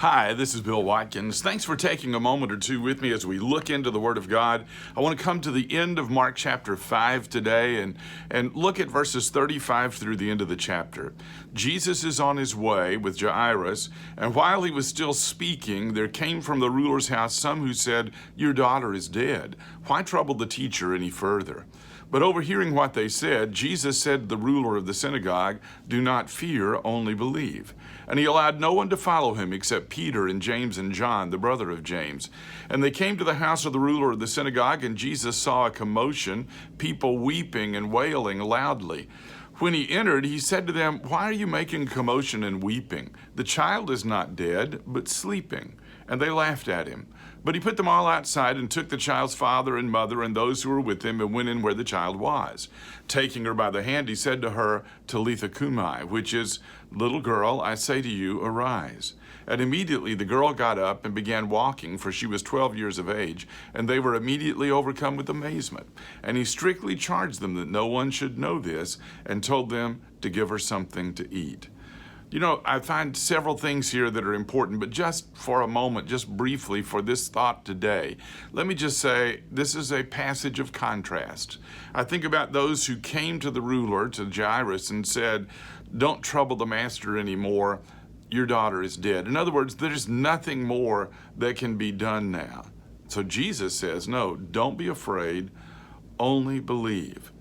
Hi, this is Bill Watkins. Thanks for taking a moment or two with me as we look into the Word of God. I want to come to the end of Mark chapter 5 today and look at verses 35 through the end of the chapter. Jesus is on his way with Jairus, and while he was still speaking, there came from the ruler's house some who said, "Your daughter is dead. Why trouble the teacher any further?" But overhearing what they said, Jesus said to the ruler of the synagogue, "Do not fear, only believe." And he allowed no one to follow him except Peter and James and John, the brother of James. And they came to the house of the ruler of the synagogue, and Jesus saw a commotion, people weeping and wailing loudly. When he entered, he said to them, "Why are you making commotion and weeping? The child is not dead, but sleeping." And they laughed at him. But he put them all outside and took the child's father and mother and those who were with him and went in where the child was. Taking her by the hand, he said to her, "Talitha cumi," which is, "Little girl, I say to you, arise." And immediately the girl got up and began walking, for she was 12 years of age, and they were immediately overcome with amazement. And he strictly charged them that no one should know this, and told them to give her something to eat. You know, I find several things here that are important, but just for a moment, just briefly for this thought today, let me just say this is a passage of contrast. I think about those who came to the ruler, to Jairus, and said, "Don't trouble the master anymore. Your daughter is dead." In other words, there's nothing more that can be done now. So Jesus says, no, don't be afraid, only believe.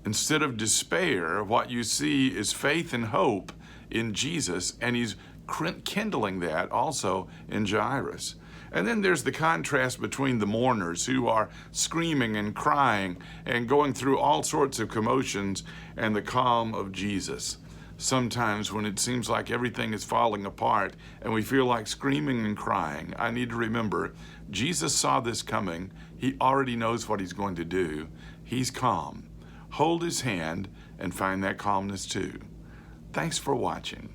Instead of despair, what you see is faith and hope in Jesus, and he's kindling that also in Jairus. And then there's the contrast between the mourners who are screaming and crying and going through all sorts of commotions and the calm of Jesus. Sometimes when it seems like everything is falling apart and we feel like screaming and crying, I need to remember Jesus saw this coming. He already knows what he's going to do. He's calm. Hold his hand and find that calmness too. Thanks for watching.